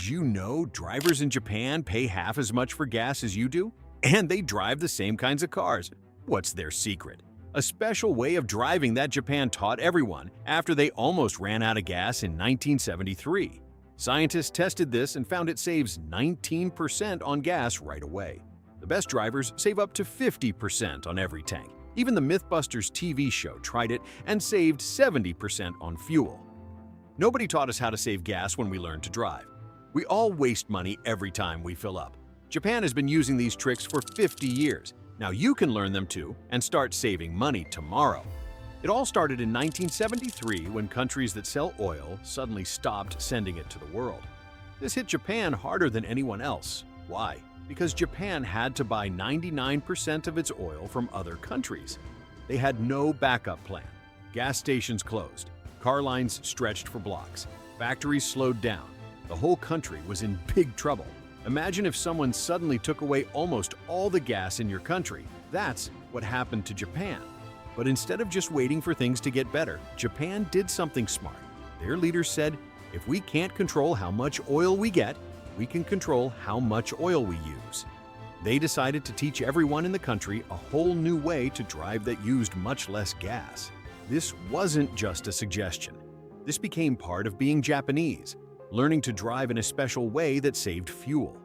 Did you know drivers in Japan pay half as much for gas as you do? And they drive the same kinds of cars. What's their secret? A special way of driving that Japan taught everyone after they almost ran out of gas in 1973. Scientists tested this and found it saves 19% on gas right away. The best drivers save up to 50% on every tank. Even the Mythbusters TV show tried it and saved 70% on fuel. Nobody taught us how to save gas when we learned to drive. We all waste money every time we fill up. Japan has been using these tricks for 50 years. Now you can learn them too and start saving money tomorrow. It all started in 1973 when countries that sell oil suddenly stopped sending it to the world. This hit Japan harder than anyone else. Why? Because Japan had to buy 99% of its oil from other countries. They had no backup plan. Gas stations closed. Car lines stretched for blocks. Factories slowed down. The whole country was in big trouble. Imagine if someone suddenly took away almost all the gas in your country. That's what happened to Japan. But instead of just waiting for things to get better, Japan did something smart. Their leaders said, if we can't control how much oil we get, we can control how much oil we use. They decided to teach everyone in the country a whole new way to drive that used much less gas. This wasn't just a suggestion. This became part of being Japanese, learning to drive in a special way that saved fuel.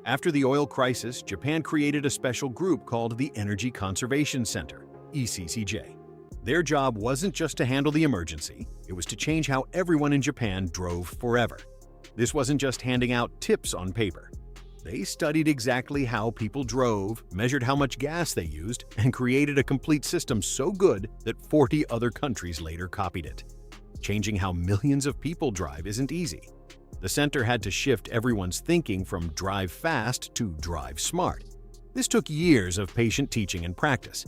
After the oil crisis, Japan created a special group called the Energy Conservation Center, ECCJ. Their job wasn't just to handle the emergency, it was to change how everyone in Japan drove forever. This wasn't just handing out tips on paper. They studied exactly how people drove, measured how much gas they used, and created a complete system so good that 40 other countries later copied it. Changing how millions of people drive isn't easy. The center had to shift everyone's thinking from drive fast to drive smart. This took years of patient teaching and practice.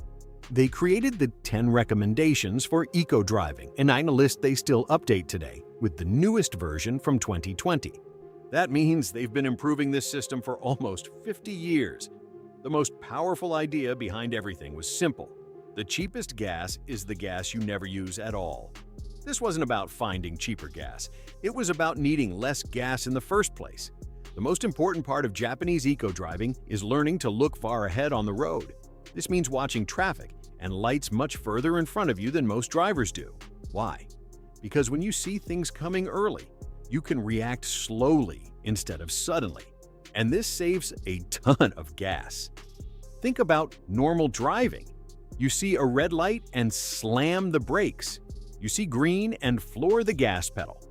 They created the 10 recommendations for eco-driving, and a list they still update today, with the newest version from 2020. That means they've been improving this system for almost 50 years. The most powerful idea behind everything was simple. The cheapest gas is the gas you never use at all. This wasn't about finding cheaper gas. It was about needing less gas in the first place. The most important part of Japanese eco-driving is learning to look far ahead on the road. This means watching traffic and lights much further in front of you than most drivers do. Why? Because when you see things coming early, you can react slowly instead of suddenly. And this saves a ton of gas. Think about normal driving. You see a red light and slam the brakes. You see green and floor the gas pedal.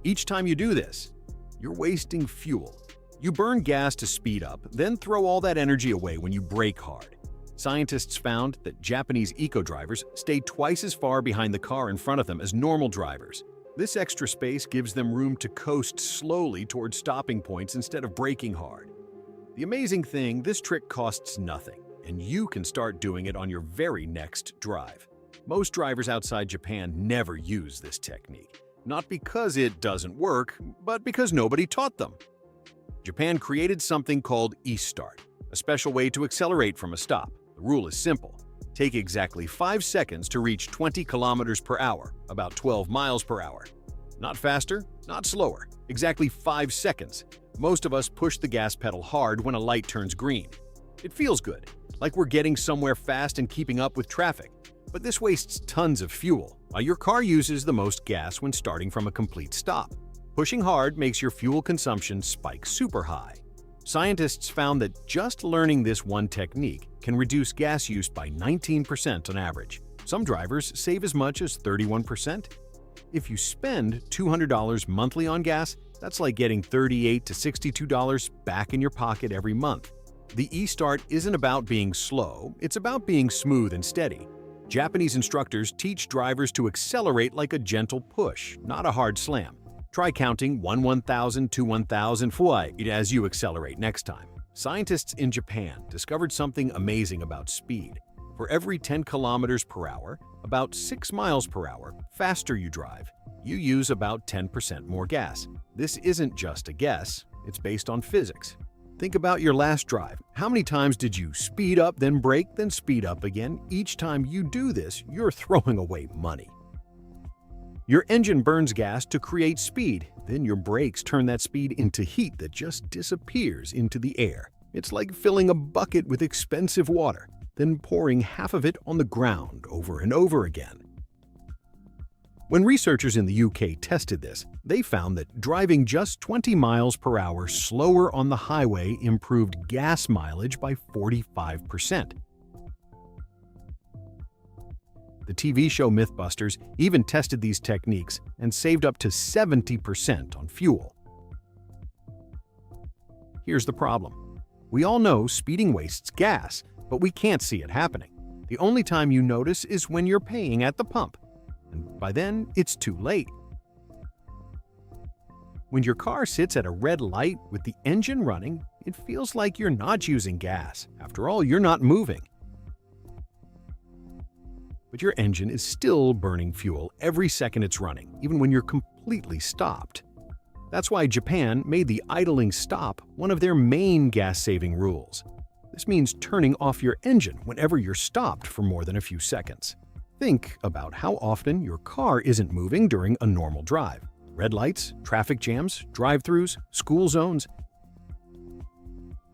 Each time you do this, you're wasting fuel. You burn gas to speed up, then throw all that energy away when you brake hard. Scientists found that Japanese eco-drivers stay twice as far behind the car in front of them as normal drivers. This extra space gives them room to coast slowly towards stopping points instead of braking hard. The amazing thing, this trick costs nothing, and you can start doing it on your very next drive. Most drivers outside Japan never use this technique, not because it doesn't work, but because nobody taught them. Japan created something called e-start, a special way to accelerate from a stop. The rule is simple. Take exactly 5 seconds to reach 20 kilometers per hour, about 12 miles per hour. Not faster, not slower, exactly 5 seconds. Most of us push the gas pedal hard when a light turns green. It feels good, like we're getting somewhere fast and keeping up with traffic. But this wastes tons of fuel, while your car uses the most gas when starting from a complete stop. Pushing hard makes your fuel consumption spike super high. Scientists found that just learning this one technique can reduce gas use by 19% on average. Some drivers save as much as 31%. If you spend $200 monthly on gas, that's like getting $38 to $62 back in your pocket every month. The e-start isn't about being slow, it's about being smooth and steady. Japanese instructors teach drivers to accelerate like a gentle push, not a hard slam. Try counting 1,000 to 1,000 as you accelerate next time. Scientists in Japan discovered something amazing about speed. For every 10 kilometers per hour, about 6 miles per hour faster you drive, you use about 10% more gas. This isn't just a guess, it's based on physics. Think about your last drive. How many times did you speed up, then brake, then speed up again? Each time you do this, you're throwing away money. Your engine burns gas to create speed, then your brakes turn that speed into heat that just disappears into the air. It's like filling a bucket with expensive water, then pouring half of it on the ground over and over again. When researchers in the UK tested this, they found that driving just 20 miles per hour slower on the highway improved gas mileage by 45%. The TV show Mythbusters even tested these techniques and saved up to 70% on fuel. Here's the problem. We all know speeding wastes gas, but we can't see it happening. The only time you notice is when you're paying at the pump, and by then, it's too late. When your car sits at a red light with the engine running, it feels like you're not using gas. After all, you're not moving. But your engine is still burning fuel every second it's running, even when you're completely stopped. That's why Japan made the idling stop one of their main gas-saving rules. This means turning off your engine whenever you're stopped for more than a few seconds. Think about how often your car isn't moving during a normal drive. Red lights, traffic jams, drive-thrus, school zones.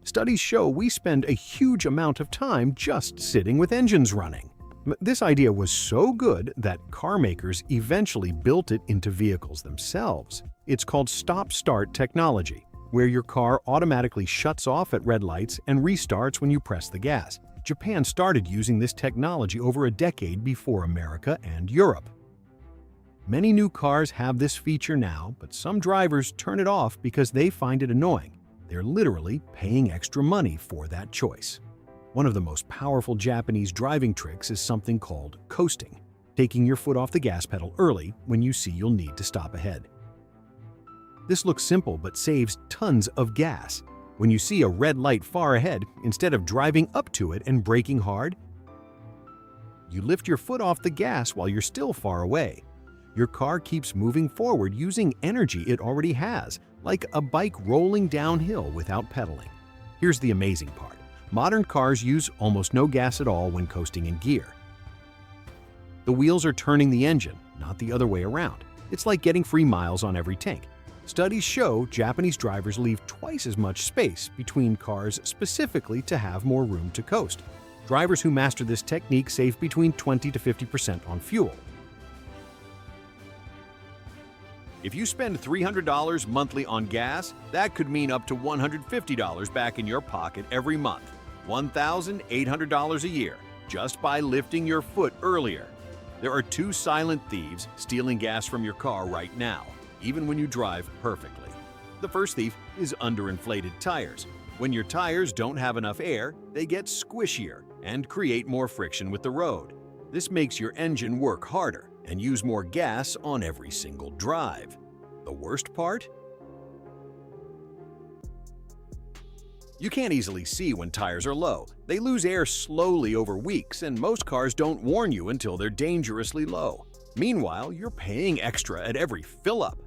Studies show we spend a huge amount of time just sitting with engines running. This idea was so good that car makers eventually built it into vehicles themselves. It's called stop-start technology, where your car automatically shuts off at red lights and restarts when you press the gas. Japan started using this technology over a decade before America and Europe. Many new cars have this feature now, but some drivers turn it off because they find it annoying. They're literally paying extra money for that choice. One of the most powerful Japanese driving tricks is something called coasting, taking your foot off the gas pedal early when you see you'll need to stop ahead. This looks simple but saves tons of gas. When you see a red light far ahead, instead of driving up to it and braking hard, you lift your foot off the gas while you're still far away. Your car keeps moving forward using energy it already has, like a bike rolling downhill without pedaling. Here's the amazing part. Modern cars use almost no gas at all when coasting in gear. The wheels are turning the engine, not the other way around. It's like getting free miles on every tank. Studies show Japanese drivers leave twice as much space between cars specifically to have more room to coast. Drivers who master this technique save between 20 to 50% on fuel. If you spend $300 monthly on gas, that could mean up to $150 back in your pocket every month. $1,800 a year, just by lifting your foot earlier. There are two silent thieves stealing gas from your car right now, even when you drive perfectly. The first thief is underinflated tires. When your tires don't have enough air, they get squishier and create more friction with the road. This makes your engine work harder and use more gas on every single drive. The worst part? You can't easily see when tires are low. They lose air slowly over weeks, and most cars don't warn you until they're dangerously low. Meanwhile, you're paying extra at every fill-up.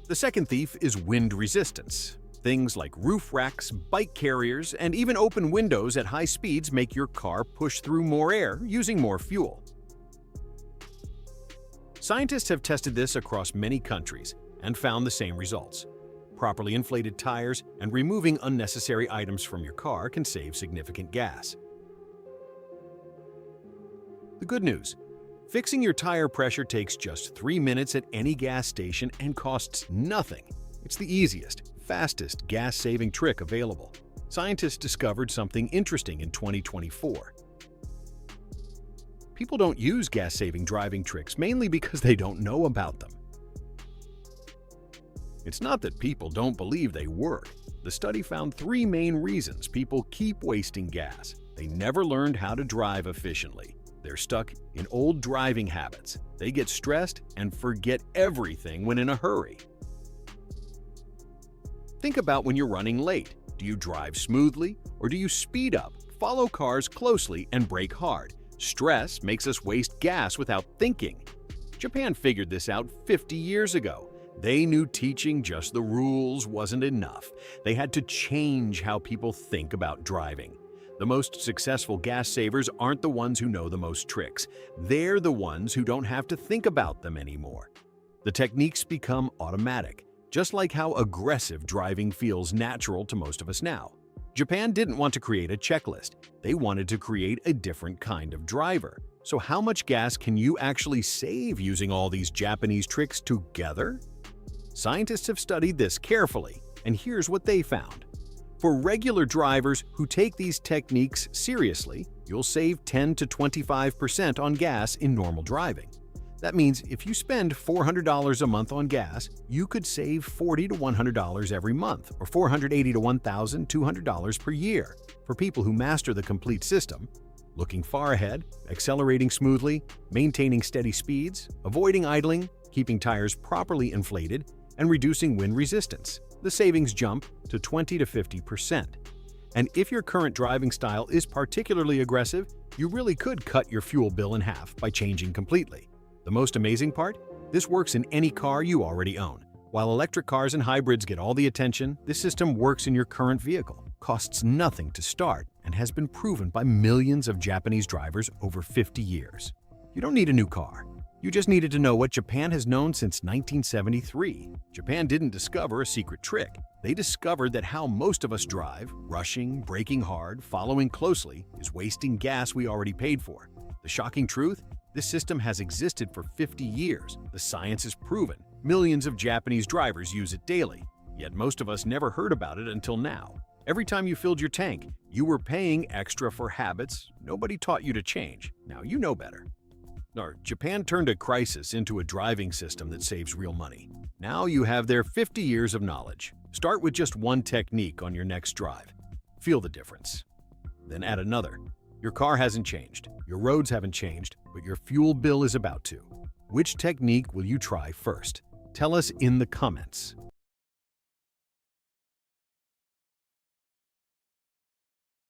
The second thief is wind resistance. Things like roof racks, bike carriers, and even open windows at high speeds make your car push through more air using more fuel. Scientists have tested this across many countries and found the same results. Properly inflated tires and removing unnecessary items from your car can save significant gas. The good news: fixing your tire pressure takes just 3 minutes at any gas station and costs nothing. It's the easiest, fastest gas-saving trick available. Scientists discovered something interesting in 2024. People don't use gas-saving driving tricks mainly because they don't know about them. It's not that people don't believe they work. The study found 3 main reasons people keep wasting gas. They never learned how to drive efficiently. They're stuck in old driving habits. They get stressed and forget everything when in a hurry. Think about when you're running late. Do you drive smoothly or do you speed up, follow cars closely, and brake hard? Stress makes us waste gas without thinking. Japan figured this out 50 years ago. They knew teaching just the rules wasn't enough. They had to change how people think about driving. The most successful gas savers aren't the ones who know the most tricks. They're the ones who don't have to think about them anymore. The techniques become automatic, just like how aggressive driving feels natural to most of us now. Japan didn't want to create a checklist. They wanted to create a different kind of driver. So how much gas can you actually save using all these Japanese tricks together? Scientists have studied this carefully, and here's what they found. For regular drivers who take these techniques seriously, you'll save 10 to 25% on gas in normal driving. That means if you spend $400 a month on gas, you could save $40 to $100 every month, or $480 to $1,200 per year. For people who master the complete system, looking far ahead, accelerating smoothly, maintaining steady speeds, avoiding idling, keeping tires properly inflated, and reducing wind resistance, the savings jump to 20 to 50%. And if your current driving style is particularly aggressive, you really could cut your fuel bill in half by changing completely. The most amazing part? This works in any car you already own. While electric cars and hybrids get all the attention, this system works in your current vehicle, costs nothing to start, and has been proven by millions of Japanese drivers over 50 years. You don't need a new car. You just needed to know what Japan has known since 1973. Japan didn't discover a secret trick. They discovered that how most of us drive, rushing, braking hard, following closely, is wasting gas we already paid for. The shocking truth? This system has existed for 50 years. The science is proven. Millions of Japanese drivers use it daily. Yet most of us never heard about it until now. Every time you filled your tank, you were paying extra for habits nobody taught you to change. Now you know better. Japan turned a crisis into a driving system that saves real money. Now you have their 50 years of knowledge. Start with just one technique on your next drive. Feel the difference. Then add another. Your car hasn't changed, your roads haven't changed, but your fuel bill is about to. Which technique will you try first? Tell us in the comments.